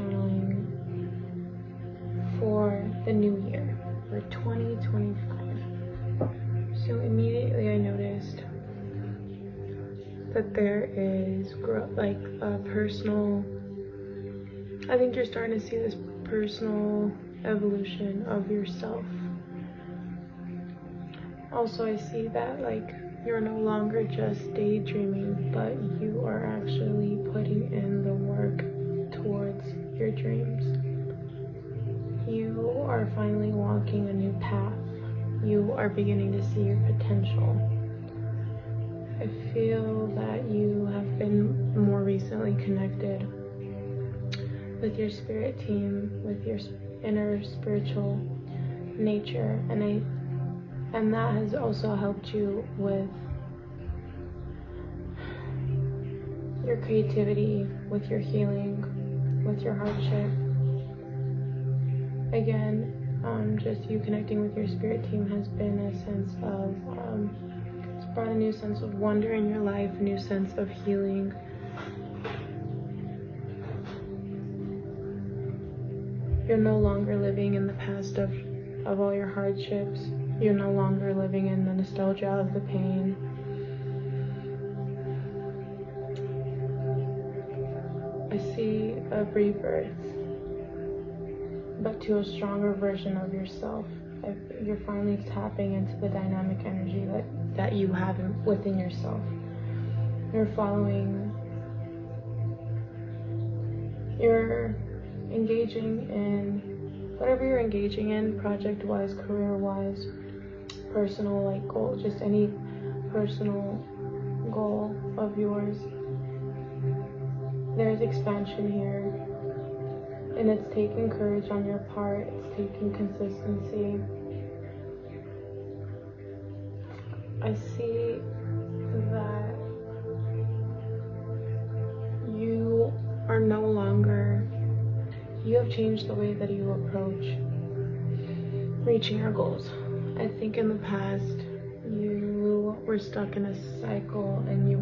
channeling for the new year, for 2025. So immediately I noticed that there is growth, like a personal, I think you're starting to see this personal evolution of yourself. Also, I see that like you're no longer just daydreaming, but you are actually putting in the work towards your dreams. You are finally walking a new path. You are beginning to see your potential. I feel that you have been more recently connected with your spirit team, with your inner spiritual nature, and that has also helped you with your creativity, with your healing, with your hardship. Again, just you connecting with your spirit team has been a sense of, it's brought a new sense of wonder in your life, a new sense of healing. You're no longer living in the past of all your hardships. You're no longer living in the nostalgia of the pain. I see a rebirth, but to a stronger version of yourself. You're finally tapping into the dynamic energy that you have within yourself. You're engaging in whatever you're engaging in, project-wise, career-wise, personal like goal, just any personal goal of yours. There's expansion here, and it's taking courage on your part. It's taking consistency. I see that you are no longer, you have changed the way that you approach reaching your goals. I think in the past you were stuck in a cycle, and you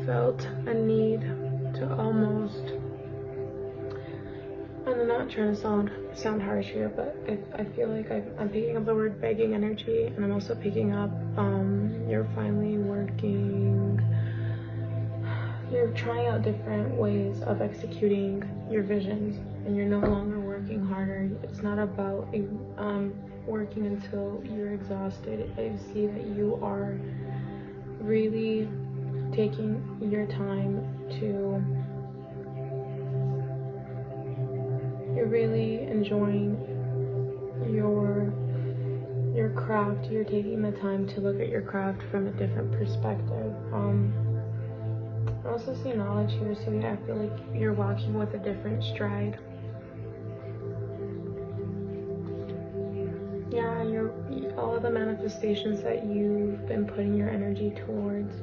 felt a need to almost, and I'm not trying to sound harsh here, but I feel like I'm picking up the word begging energy, and I'm also picking up you're finally working, you're trying out different ways of executing your visions, and you're no longer working harder. It's not about working until you're exhausted. I see that you are really taking your time you're really enjoying your craft. You're taking the time to look at your craft from a different perspective. I also see knowledge here, so yeah, I feel like you're walking with a different stride. Yeah, and all of the manifestations that you've been putting your energy towards.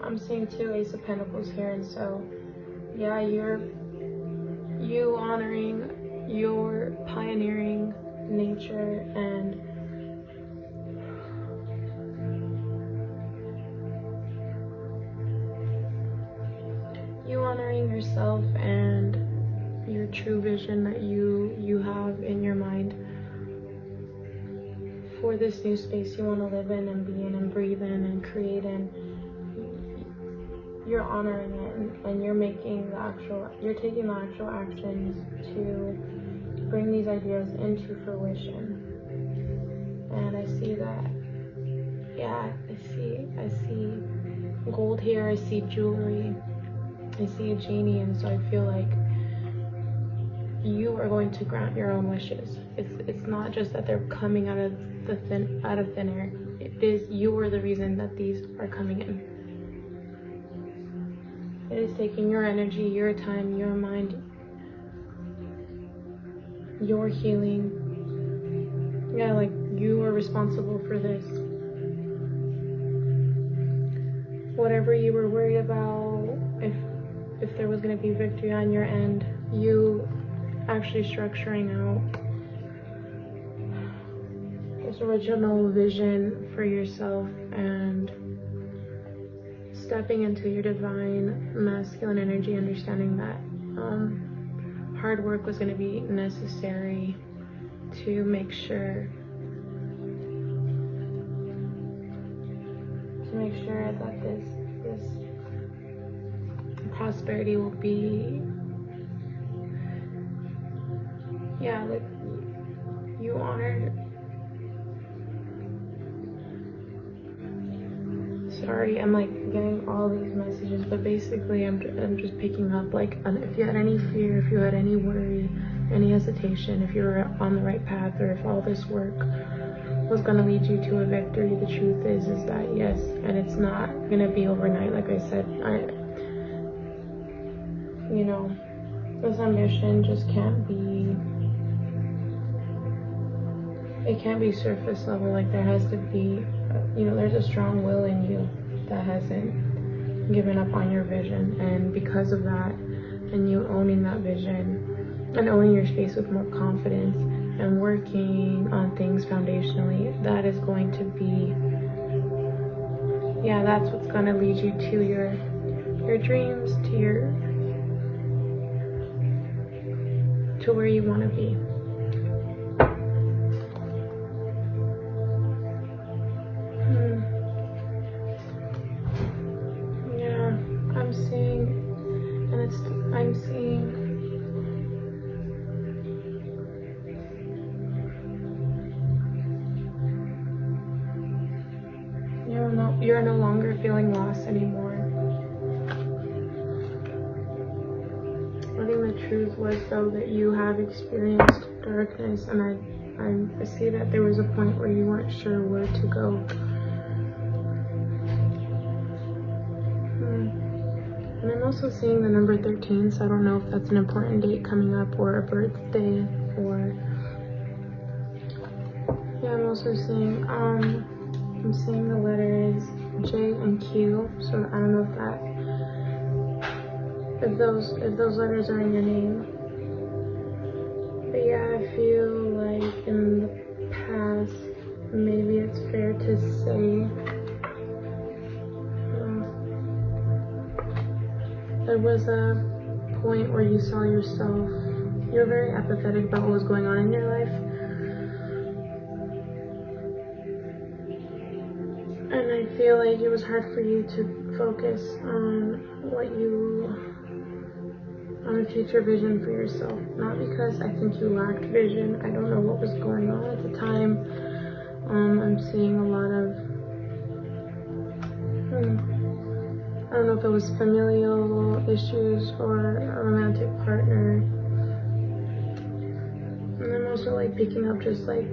I'm seeing 2 Ace of Pentacles here, and so yeah, you honoring your pioneering nature, and you honoring yourself and your true vision that you have in your mind for this new space you want to live in and be in and breathe in and create in. You're honoring it, and you're taking the actual actions to bring these ideas into fruition. And I see that, yeah, I see gold here, I see jewelry, I see a genie, and so I feel like you are going to grant your own wishes. It's not just that they're coming out of thin air. It is, you are the reason that these are coming in. It is taking your energy, your time, your mind, your healing. Yeah, like you are responsible for this. Whatever you were worried about, if there was going to be victory on your end, you actually structuring out the this original vision for yourself and stepping into your divine masculine energy, understanding that hard work was going to be necessary to make sure that this prosperity will be, yeah, like you honored. Sorry, I'm like getting all these messages, but basically I'm just picking up, like, if you had any fear, if you had any worry, any hesitation, if you were on the right path, or if all this work was going to lead you to a victory, the truth is that yes, and it's not going to be overnight. Like I said, this ambition just can't be, it can't be surface level. Like there has to be, there's a strong will in you that hasn't given up on your vision, and because of that, and you owning that vision and owning your space with more confidence and working on things foundationally, that is going to be, that's what's going to lead you to your dreams, to where you want to be. You're no longer feeling lost anymore. I think the truth was, though, that you have experienced darkness, and I see that there was a point where you weren't sure where to go. And I'm also seeing the number 13, so I don't know if that's an important date coming up or a birthday, or I'm also seeing I'm seeing the letters J and Q, so I don't know if those letters are in your name. But yeah, I feel like in the past, maybe it's fair to say, there was a point where you saw yourself, you were very apathetic about what was going on in your life. And I feel like it was hard for you to focus on on a future vision for yourself. Not because I think you lacked vision. I don't know what was going on at the time. I'm seeing a lot of, I don't know if it was familial issues or a romantic partner. And I'm also like picking up just like,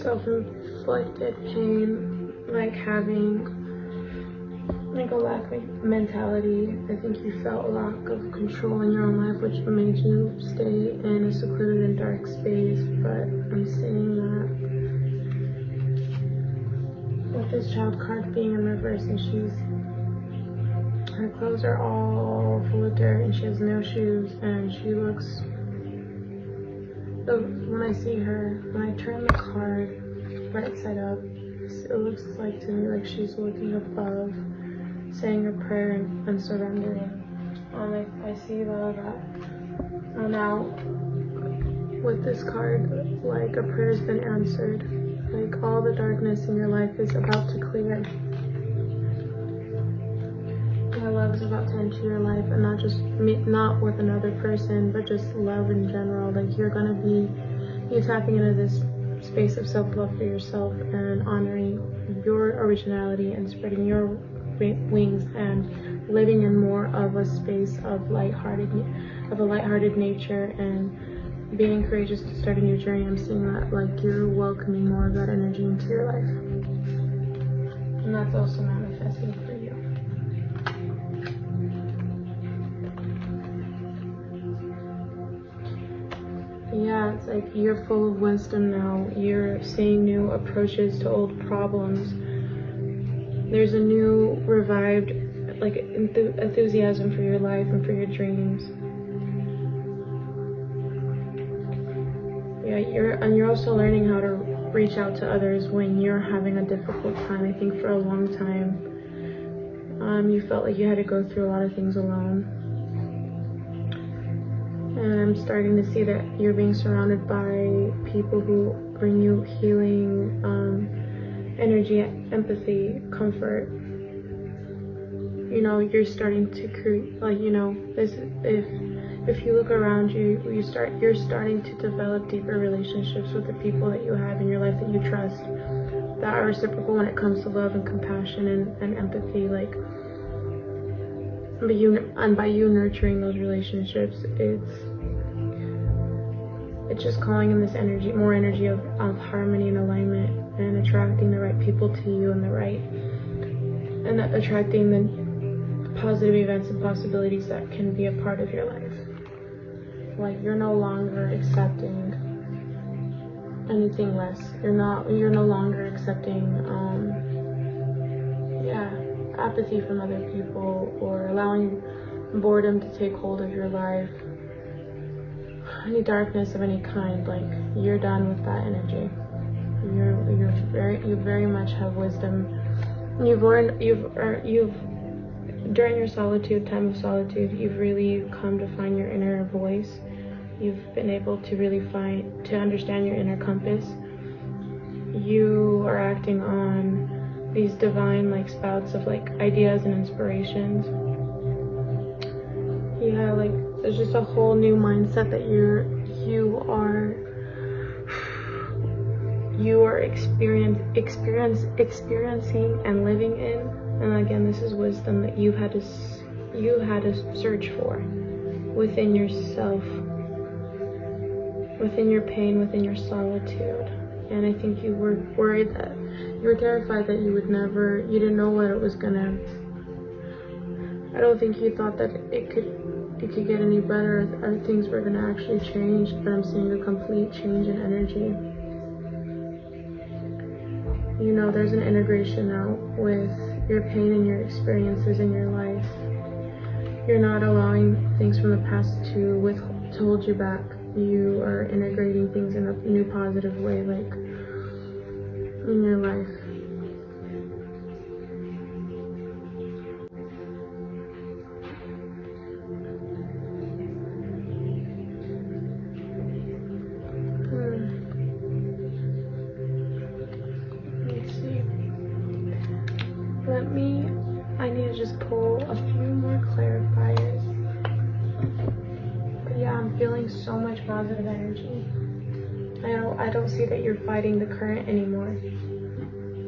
self-inflicted pain, like having like a lack of mentality. I think you felt a lack of control in your own life, which made you stay in a secluded and dark space. But I'm seeing that with this child card being in reverse, and her clothes are all full of dirt, and she has no shoes, and she looks, when I see her, when I turn the card right side up, it looks like to me like she's looking above, saying a prayer and surrendering. I see though that now with this card, like a prayer has been answered, like all the darkness in your life is about to clear. Your love is about to enter your life, and not with another person, but just love in general. Like you're tapping into this space of self-love for yourself and honoring your originality and spreading your wings and living in more of a space of a lighthearted nature and being courageous to start a new journey. I'm seeing that like you're welcoming more of that energy into your life, and that's also manifesting for you. Yeah, it's like you're full of wisdom now. You're seeing new approaches to old problems. There's a new revived enthusiasm for your life and for your dreams. Yeah, you're also learning how to reach out to others when you're having a difficult time. I think for a long time, you felt like you had to go through a lot of things alone. And I'm starting to see that you're being surrounded by people who bring you healing, energy, empathy, comfort. You know, you're starting to create, like, you know, this, if you look around you, you're starting to develop deeper relationships with the people that you have in your life that you trust, that are reciprocal when it comes to love and compassion and empathy. Like, by you nurturing those relationships, it's just calling in this energy, more energy of harmony and alignment, and attracting the right people to you, and attracting the positive events and possibilities that can be a part of your life. Like, you're no longer accepting anything less. You're no longer accepting apathy from other people, or allowing boredom to take hold of your life, any darkness of any kind. Like, you're done with that energy. You very much have wisdom. You've during your time of solitude, you've really come to find your inner voice. You've been able to really understand your inner compass. You are acting on these divine, like, spouts of, like, ideas and inspirations. Yeah, like, there's just a whole new mindset that you are experiencing and living in. And again, this is wisdom that you had to search for within yourself, within your pain, within your solitude. And I think you were worried that you were terrified that you didn't know what it was gonna. I don't think you thought that it could get any better, or things were gonna actually change. But I'm seeing a complete change in energy. You know, there's an integration now with your pain and your experiences in your life. You're not allowing things from the past to hold you back. You are integrating things in a new positive way, like, in your life. Let's see. I need to just pull a few more clarifiers. But yeah, I'm feeling so much positive energy. I don't see that you're fighting the current anymore.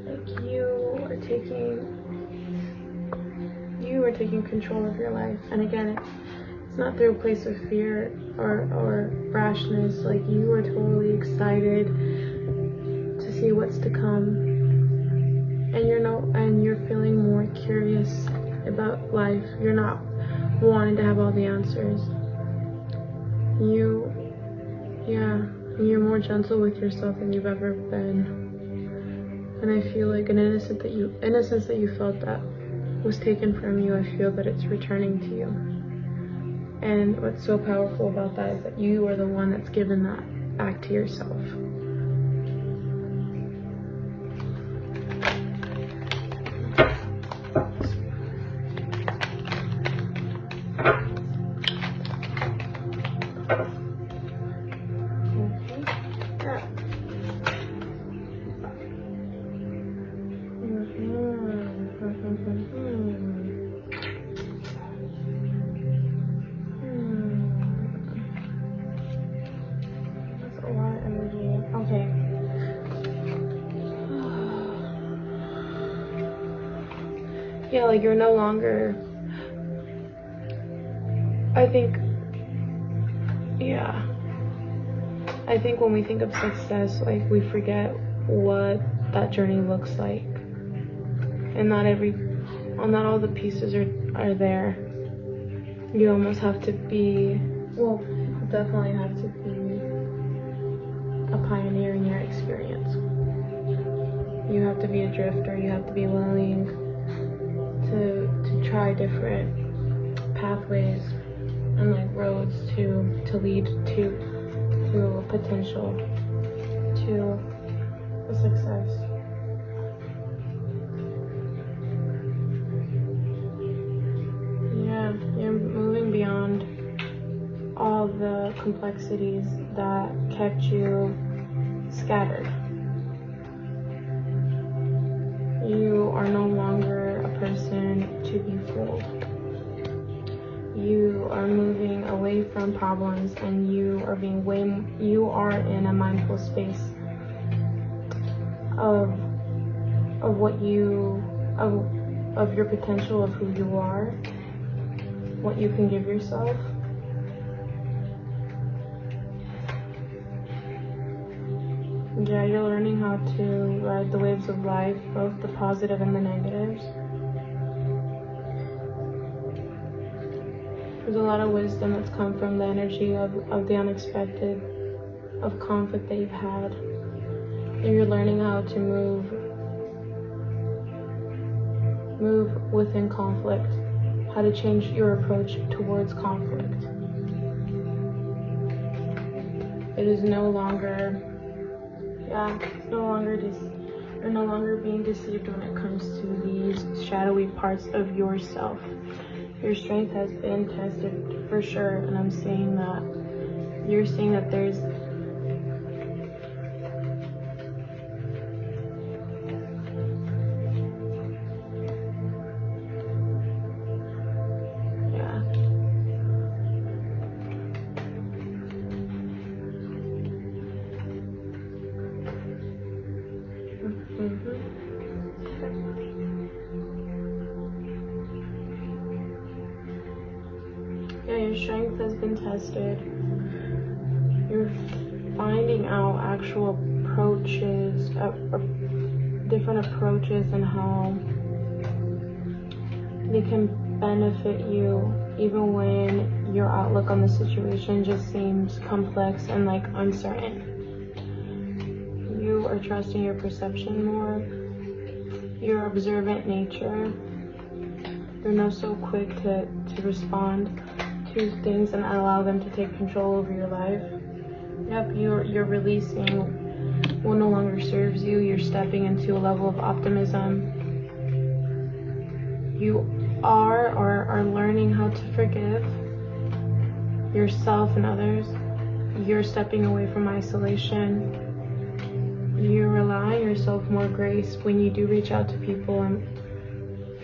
Like, you are taking control of your life. And again, it's not through a place of fear or brashness. Like, you are totally excited to see what's to come. And you're feeling more curious about life. You're not wanting to have all the answers. You're more gentle with yourself than you've ever been. And I feel like an innocence that you felt that was taken from you, I feel that it's returning to you. And what's so powerful about that is that you are the one that's given that back to yourself. Yeah, like, you're no longer, I think when we think of success, like, we forget what that journey looks like. And not all the pieces are there. You almost have to definitely have to be a pioneer in your experience. You have to be a drifter. You have to be willing to try different pathways and, like, roads to lead to to a potential, to a success. Yeah, you're moving beyond all the complexities that kept you scattered. You are no longer a person to be fooled. You are moving away from problems, and you are in a mindful space of your potential, of who you are, what you can give yourself. Yeah, you're learning how to ride the waves of life, both the positive and the negatives. There's a lot of wisdom that's come from the energy of the unexpected, of conflict that you've had. And you're learning how to move within conflict, how to change your approach towards conflict. It is no longer, you're no longer being deceived when it comes to these shadowy parts of yourself. Your strength has been tested for sure, and I'm saying that you're seeing that there's your strength has been tested. You're finding out actual approaches, different approaches, and how they can benefit you, even when your outlook on the situation just seems complex and like uncertain. You are trusting your perception more, your observant nature. You're not so quick to respond to things and allow them to take control over your life. Yep, you're releasing what no longer serves you. You're stepping into a level of optimism. You are learning how to forgive yourself and others. You're stepping away from isolation. You're allowing yourself more grace when you do reach out to people and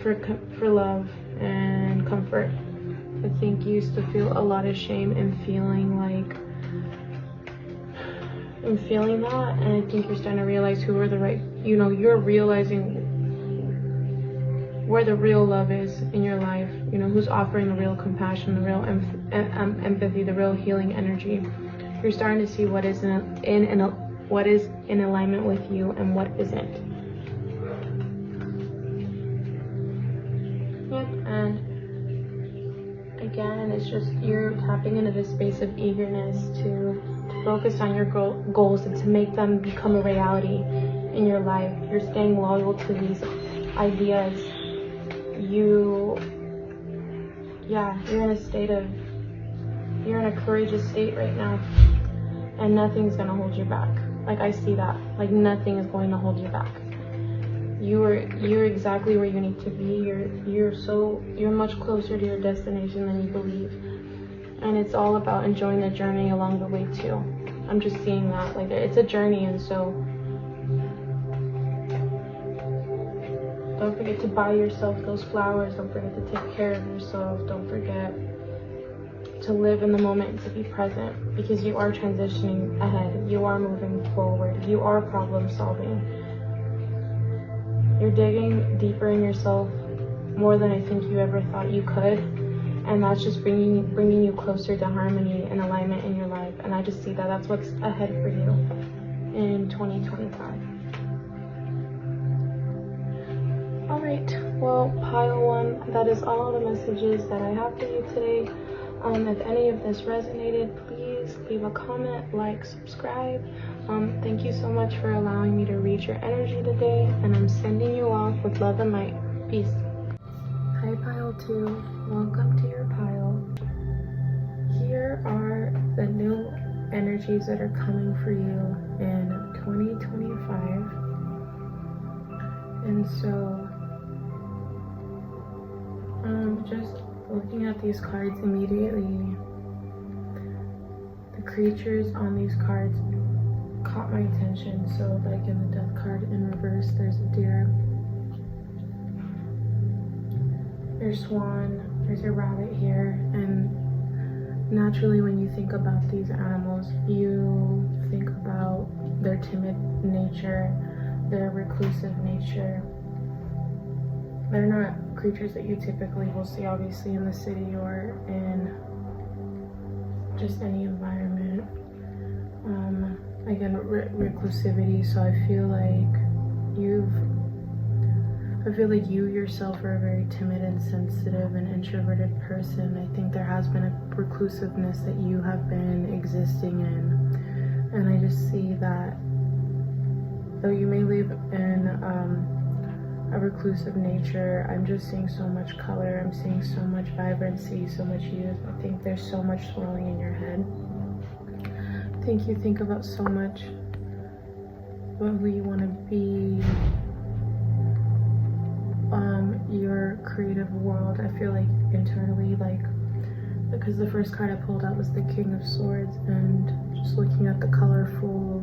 for love and comfort. I think you used to feel a lot of shame in feeling that, and I think you're starting to realize you're realizing where the real love is in your life, who's offering the real compassion, the real empathy, the real healing energy. You're starting to see what is in alignment with you and what isn't. Yep, and again, it's just you're tapping into this space of eagerness to focus on your goals and to make them become a reality in your life. You're staying loyal to these ideas. You're in a courageous state right now, and nothing's gonna hold you back. Like, I see that. Like, nothing is going to hold you back. You're exactly where you need to be. You're much closer to your destination than you believe. And it's all about enjoying the journey along the way too. I'm just seeing that. Like, it's a journey, and so don't forget to buy yourself those flowers. Don't forget to take care of yourself. Don't forget to live in the moment and to be present, because you are transitioning ahead. You are moving forward. You are problem solving. You're digging deeper in yourself more than I think you ever thought you could, and that's just bringing you closer to harmony and alignment in your life. And I just see that that's what's ahead for you in 2025. All right, well, pile one, that is all the messages that I have for you today. If any of this resonated, please leave a comment, like, subscribe. Thank you so much for allowing me to read your energy today, and I'm sending you off with love and light. Peace. Hi, pile 2. Welcome to your pile. Here are the new energies that are coming for you in 2025. And so just looking at these cards immediately, the creatures on these cards caught my attention. So like in the death card in reverse, there's a deer, there's swan, there's a rabbit here. And naturally when you think about these animals, you think about their timid nature, their reclusive nature. They're not creatures that you typically will see obviously in the city or in just any environment. Again, reclusivity. So I feel like you yourself are a very timid and sensitive and introverted person. I think there has been a reclusiveness that you have been existing in. And I just see that though you may live in a reclusive nature, I'm just seeing so much color, I'm seeing so much vibrancy, so much youth. I think there's so much swirling in your head. I think you think about so much about who you want to be, your creative world. I feel like internally, like, because the first card I pulled out was the King of Swords, and just looking at the colorful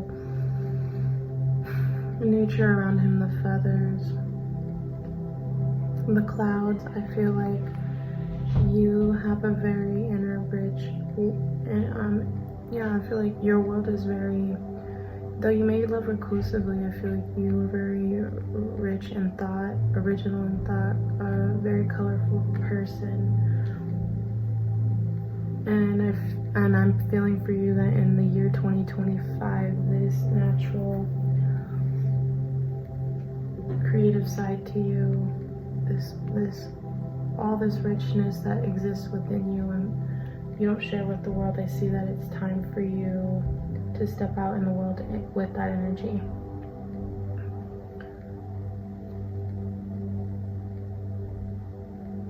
nature around him, the feathers, the clouds, I feel like you have a very inner rich, and yeah, I feel like your world is very, though you may live reclusively, I feel like you are very rich in thought, original in thought, a very colorful person. And I'm feeling for you that in the year 2025, this natural creative side to you, all this richness that exists within you and you don't share with the world, I see that it's time for you to step out in the world with that energy.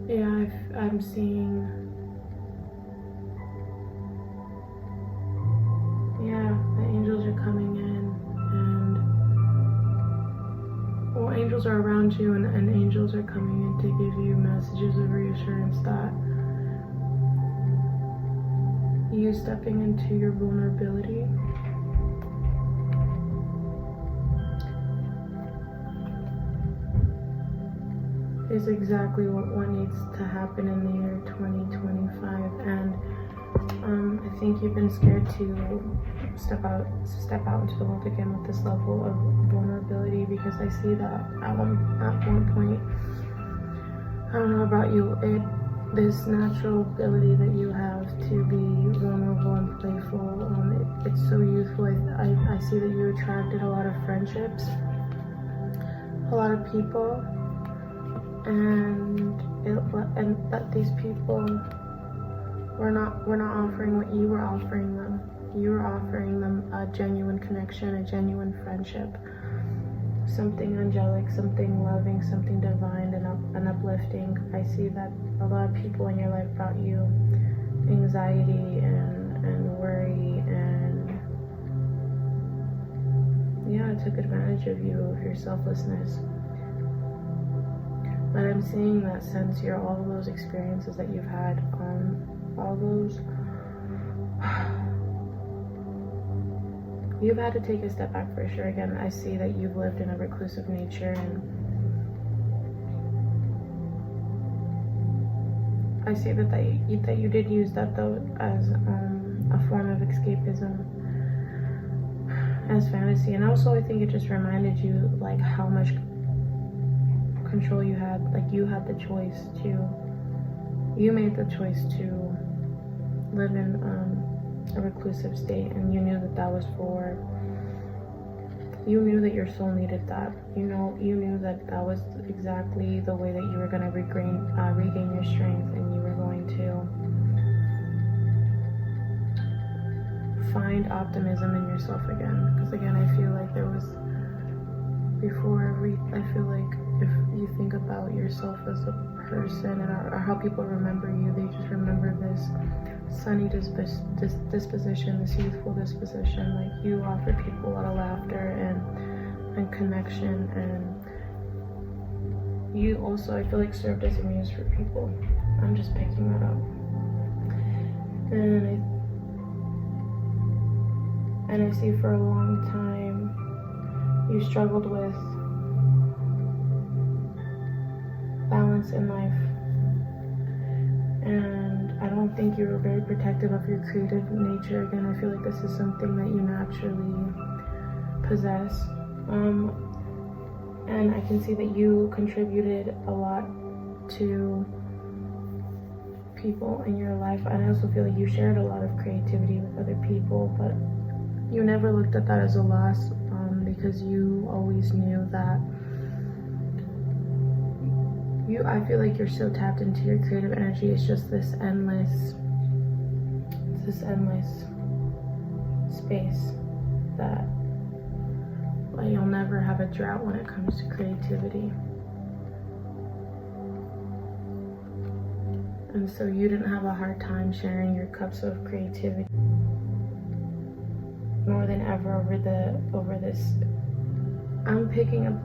Yeah, I'm seeing, yeah, the angels are coming in, and well, angels are around you, and angels are coming in to give you messages of reassurance that you stepping into your vulnerability is exactly what needs to happen in the year 2025. And I think you've been scared to step out into the world again with this level of vulnerability, because I see that at one point, I don't know about you, this natural ability that you have to be vulnerable and playful, it's so youthful. I see that you attracted a lot of friendships, a lot of people, and that these people were not offering what you were offering them. You were offering them a genuine connection, a genuine friendship, something angelic, something loving, something divine and uplifting. I see that a lot of people in your life brought you anxiety and worry, and yeah, took advantage of you, of your selflessness. But I'm seeing that since all of those experiences that you've had, all those, you've had to take a step back for sure. Again, I see that you've lived in a reclusive nature, and I see that you did use that though as a form of escapism, as fantasy. And also I think it just reminded you like how much control you had. Like you had the choice you made the choice to live in a reclusive state, and you knew that was you knew that your soul needed that. You knew that was exactly the way that you were going to regain your strength, and you were going to find optimism in yourself again. Because again, I feel like there was I feel like if you think about yourself as a person and or how people remember you. They just remember this sunny disposition, this youthful disposition. Like, you offer people a lot of laughter and connection, and you also, I feel like, served as a muse for people. I'm just picking that up. And I see for a long time you struggled with balance in life, and I don't think you were very protective of your creative nature. Again, I feel like this is something that you naturally possess, and I can see that you contributed a lot to people in your life, and I also feel like you shared a lot of creativity with other people, but you never looked at that as a loss, because you always knew that I feel like you're so tapped into your creative energy. It's just this endless space that, like, you'll never have a drought when it comes to creativity. And so you didn't have a hard time sharing your cups of creativity more than ever over this. I'm picking up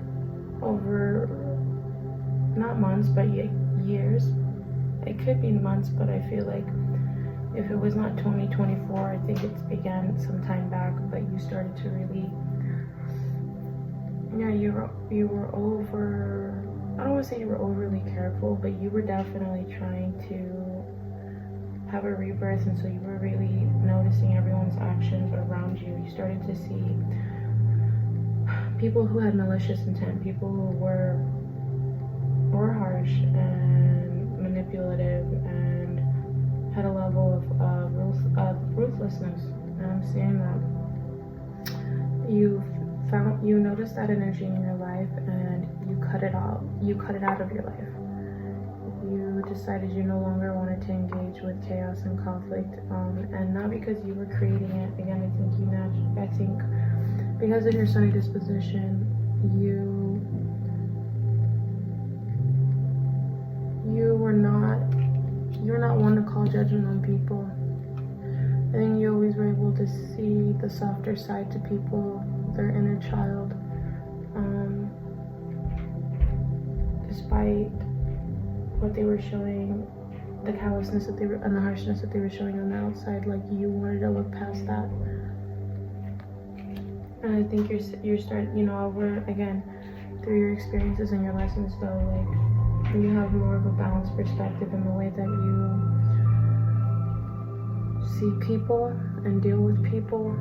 over, not months, but years. It could be months, but I feel like if it was not 2024, I think it began some time back, but you started to really, you were over, I don't want to say you were overly careful, but you were definitely trying to have a rebirth, and so you were really noticing everyone's actions around you. You started to see people who had malicious intent, people who were harsh and manipulative and had a level of ruthlessness. And I'm saying that you noticed that energy in your life, and you cut it out of your life. You decided you no longer wanted to engage with chaos and conflict, and not because you were creating it. Again, I think because of your sunny disposition, you're not one to call judgment on people. I think you always were able to see the softer side to people, their inner child, despite what they were showing, the callousness that and the harshness that they were showing on the outside. Like, you wanted to look past that. And I think you're starting, again, through your experiences and your lessons, though, like, you have more of a balanced perspective in the way that you see people and deal with people.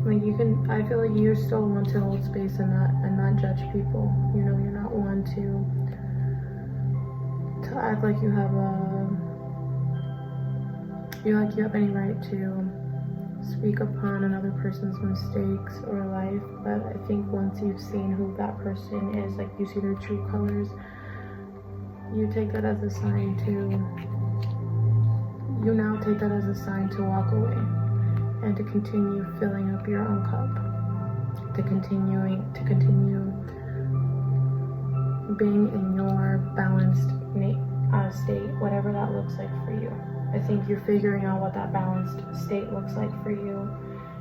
Like, I feel like you still want to hold space and not judge people. You're not one to act like you have any right to speak upon another person's mistakes or life. But I think once you've seen who that person is, like, you see their true colors, you take that as a sign to walk away and to continue filling up your own cup, to continue being in your balanced state, whatever that looks like for you. I think you're figuring out what that balanced state looks like for you,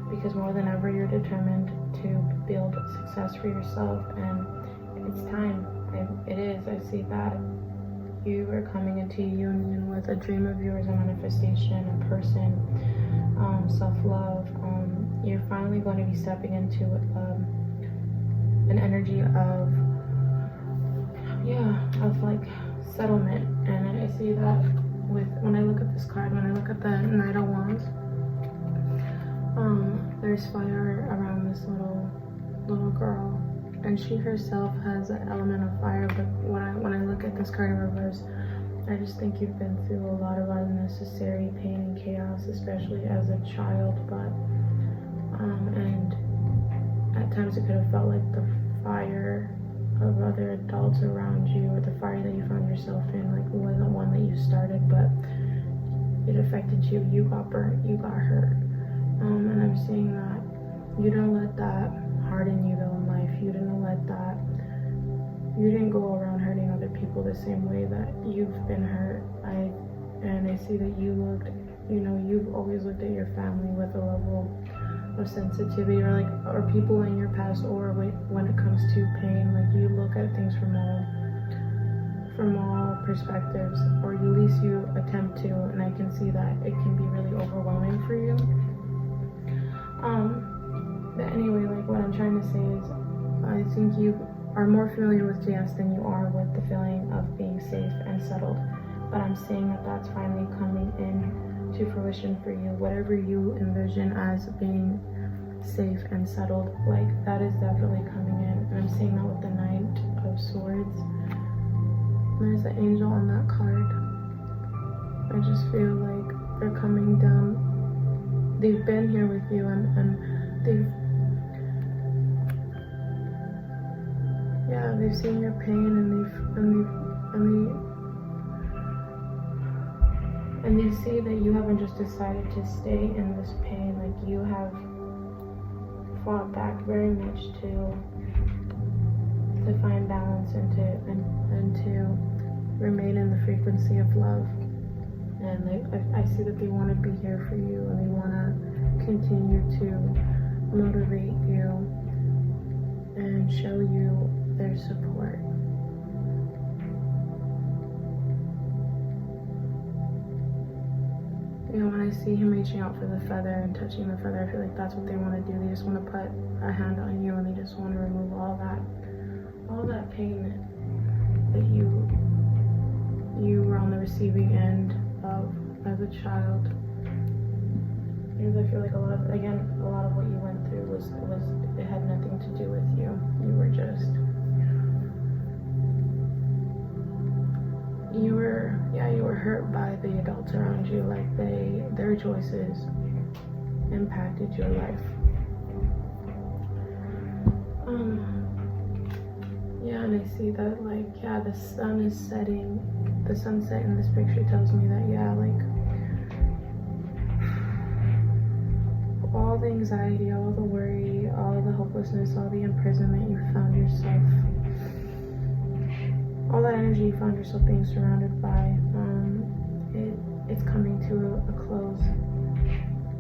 because more than ever you're determined to build success for yourself, and it's time. It is. I see that you are coming into union with a dream of yours, a manifestation, a person, self-love. You're finally going to be stepping into an energy of like settlement. And I see that when I look at this card, when I look at the Knight of Wands, there's fire around this little girl, and she herself has an element of fire. But when I look at this card in reverse, I just think you've been through a lot of unnecessary pain and chaos, especially as a child. But and at times it could have felt like the fire of other adults around you, or the fire that you found yourself in, like, wasn't one that you started, but it affected you. You got burnt, you got hurt, and I'm seeing that you don't let that harden you though in life. You didn't let that you didn't go around hurting other people the same way that you've been hurt. And I see that you've always looked at your family with a level of sensitivity, or people in your past, or when it comes to pain, like you look at things from all perspectives, or at least you attempt to, and I can see that it can be really overwhelming for you. But anyway, like what I'm trying to say is, I think you are more familiar with chaos than you are with the feeling of being safe and settled. But I'm saying that that's finally coming in to fruition for you. Whatever you envision as being safe and settled, like that is definitely coming in. And I'm saying that with the Knight of Swords. There's an angel on that card. I just feel like they're coming down. They've been here with you, and they've seen your pain, and they see that you haven't just decided to stay in this pain. Like you have fought back very much to find balance and to remain in the frequency of love. And I see that they want to be here for you, and they want to continue to motivate you and show you their support. When I see him reaching out for the feather and touching the feather, I feel like that's what they want to do. They just want to put a hand on you, and they just want to remove all that pain that you were on the receiving end of as a child. Because I feel like a lot of what you went through was it had nothing to do with you. You were hurt by the adults around you. Like their choices impacted your life. And I see that the sun is setting. The sunset in this picture tells me that all the anxiety, all the worry, all the hopelessness, all the imprisonment you found yourself, all that energy you found yourself being surrounded by, it's coming to a close.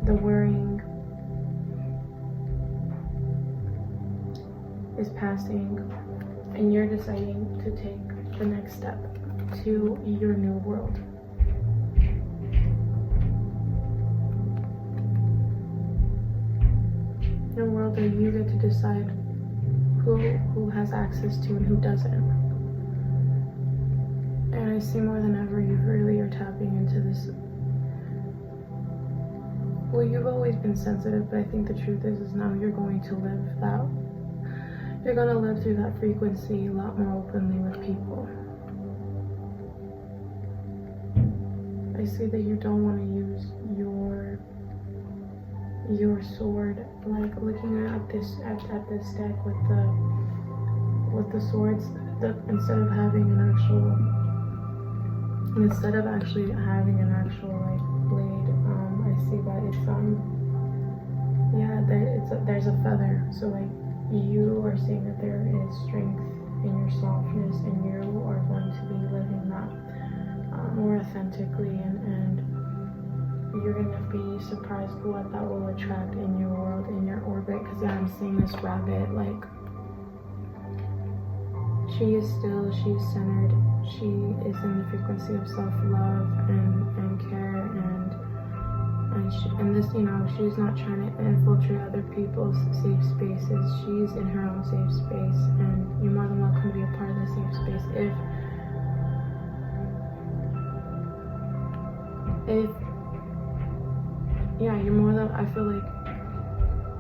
The worrying is passing, and you're deciding to take the next step to your new world. A world where you get to decide who has access to and who doesn't. And I see more than ever you really are tapping into this. Well, you've always been sensitive, but I think the truth is now you're going to live that. You're going to live through that frequency a lot more openly with people. I see that you don't want to use your sword, like looking at this deck with the swords. Instead of actually having an actual blade, I see that there's a feather. So you are seeing that there is strength in your softness, and you are going to be living that more authentically, and you're going to be surprised what that will attract in your world, in your orbit. Because I'm seeing this rabbit, she is still, she's centered, she is in the frequency of self-love and care, and this, she's not trying to infiltrate other people's safe spaces. She's in her own safe space, and you're more than welcome to be a part of the safe space you're more than, I feel like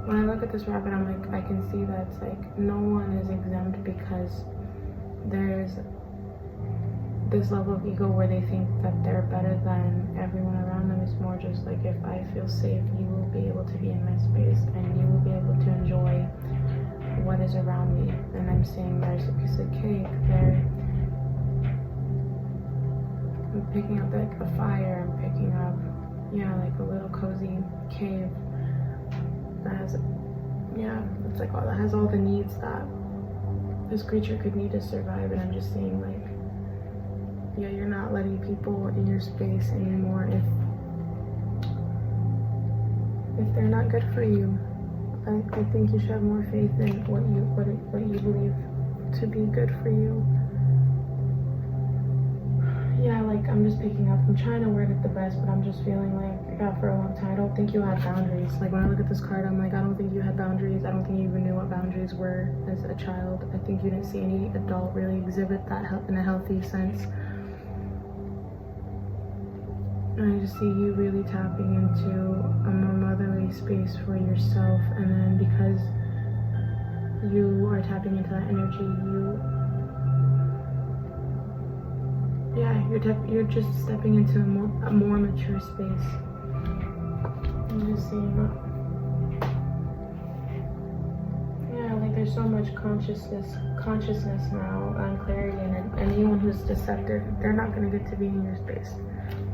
when I look at this rabbit, I'm I can see that it's no one is exempt, because there's this level of ego where they think that they're better than everyone around them. It's more just if I feel safe, you will be able to be in my space, and you will be able to enjoy what is around me. And I'm seeing there's a piece of cake there. I'm picking up a fire. I'm picking up a little cozy cave that has that has all the needs that this creature could need to survive, and I'm just saying, like, yeah, you're not letting people in your space anymore if they're not good for you. I think you should have more faith in what you believe to be good for you. Yeah, like, I'm just picking up. I'm trying to word it the best, but I'm just feeling like, for a long time, I don't think you had boundaries. Like, when I look at this card, I'm like, I don't think you had boundaries. I don't think you even knew what boundaries were as a child. I think you didn't see any adult really exhibit that in a healthy sense. And I just see you really tapping into a more motherly space for yourself. And then because you are tapping into that energy, you're just stepping into a more mature space. I'm just seeing that. Yeah, like, there's so much consciousness now and clarity, and anyone who's deceptive, they're not going to get to be in your space.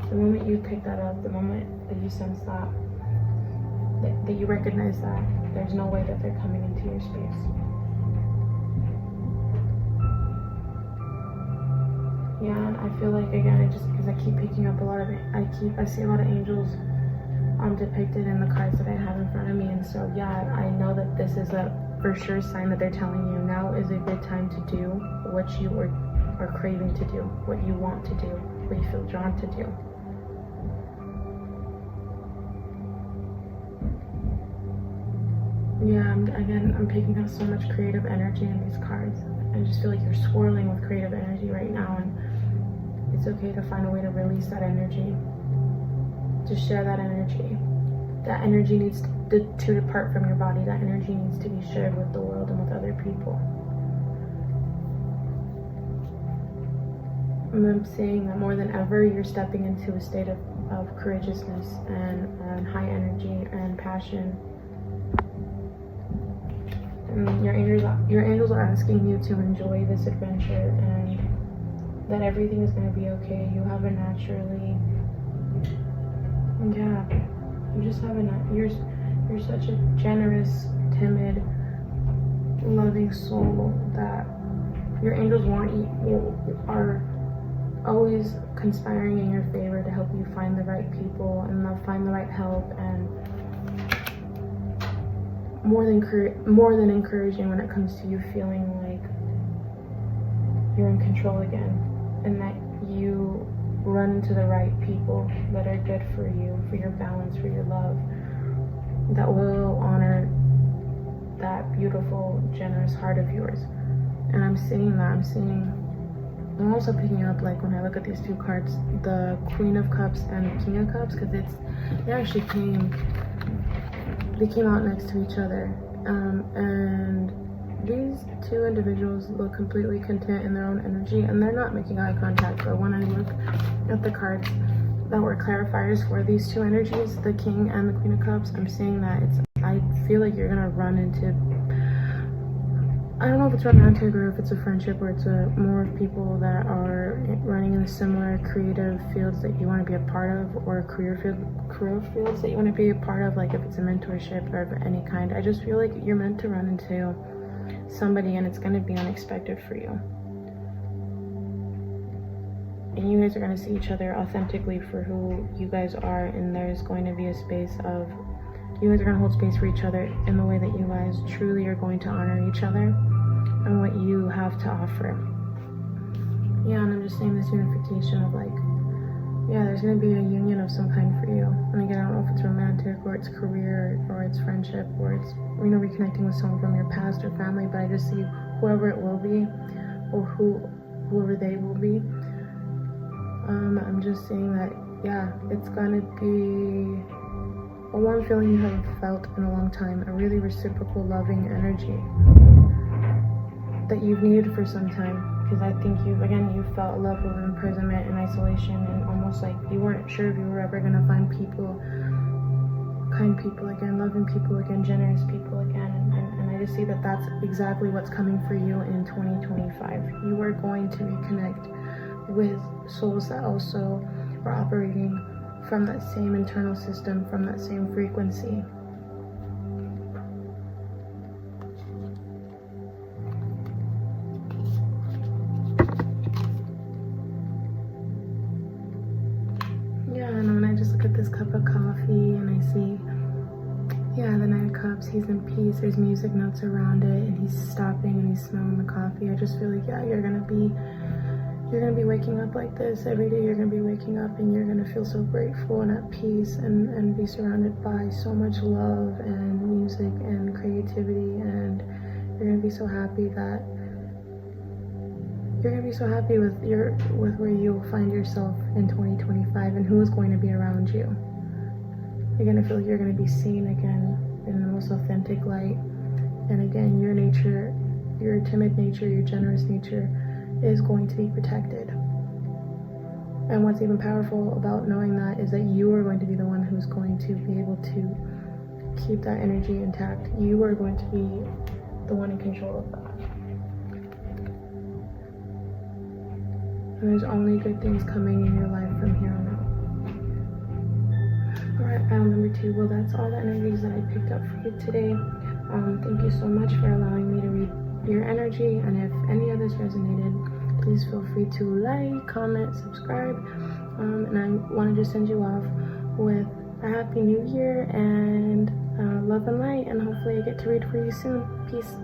The moment you pick that up, the moment that you sense that you recognize that, there's no way that they're coming into your space. Yeah, and I feel like, again, because I keep picking up a lot of it, I see a lot of angels depicted in the cards that I have in front of me, and so yeah, I know that this is a for sure sign that they're telling you now is a good time to do what you are craving to do, what you want to do, what you feel drawn to do. Yeah, I'm picking up so much creative energy in these cards. I just feel like you're swirling with creative energy right now, and it's okay to find a way to release that energy, to share that energy. That energy needs to depart from your body. That energy needs to be shared with the world and with other people. And I'm saying that more than ever, you're stepping into a state of courageousness and high energy and passion. And your angels are asking you to enjoy this adventure, and that everything is going to be okay. You have a naturally, you just have you're such a generous, timid, loving soul that your angels are always conspiring in your favor to help you find the right people and find the right help, and more than encouraging when it comes to you feeling like you're in control again, and that you run into the right people that are good for you, for your balance, for your love, that will honor that beautiful, generous heart of yours. And I'm seeing that. I'm also picking up, like, when I look at these two cards, the Queen of Cups and the King of Cups, because they actually came out next to each other, and these two individuals look completely content in their own energy, and they're not making eye contact. But when I look at the cards that were clarifiers for these two energies, the King and the Queen of Cups, I'm saying that I feel like you're gonna run into, I don't know if it's romantic or if it's a friendship, or it's more of people that are running in similar creative fields that you want to be a part of, or career fields that you want to be a part of, like if it's a mentorship or of any kind. I just feel like you're meant to run into somebody, and it's going to be unexpected for you. And you guys are going to see each other authentically for who you guys are, and there's going to be a space of, you guys are going to hold space for each other in the way that you guys truly are going to honor each other and what you have to offer. Yeah, and I'm just saying this unification of, like, yeah, there's going to be a union of some kind for you. And again, I don't know if it's romantic or it's career or it's friendship or it's, reconnecting with someone from your past or family, but I just see whoever it will be, or whoever they will be. I'm just saying that, yeah, it's going to be a warm feeling you haven't felt in a long time, a really reciprocal, loving energy that you've needed for some time. Because I think you felt a level of imprisonment and isolation, and almost like you weren't sure if you were ever going to find people, kind people again, loving people again, generous people again. And I just see that that's exactly what's coming for you in 2025. You are going to reconnect with souls that also are operating from that same internal system, from that same frequency. he's in peace. There's music notes around it, and he's stopping and he's smelling the coffee. I just feel like, yeah, you're gonna be waking up like this every day. You're gonna be waking up and you're gonna feel so grateful and at peace, and be surrounded by so much love and music and creativity, and you're gonna be so happy that you're gonna be so happy with where you'll find yourself in 2025 and who is going to be around you. You're gonna feel like you're gonna be seen again in the most authentic light. And again, your nature, your timid nature, your generous nature is going to be protected. And what's even powerful about knowing that is that you are going to be the one who's going to be able to keep that energy intact. You are going to be the one in control of that. And there's only good things coming in your life from here on out. Alright, pile number 2. Well, that's all the energies that I picked up for you today. Thank you so much for allowing me to read your energy. And if any of this resonated, please feel free to like, comment, subscribe. And I want to just send you off with a happy new year and love and light. And hopefully I get to read for you soon. Peace.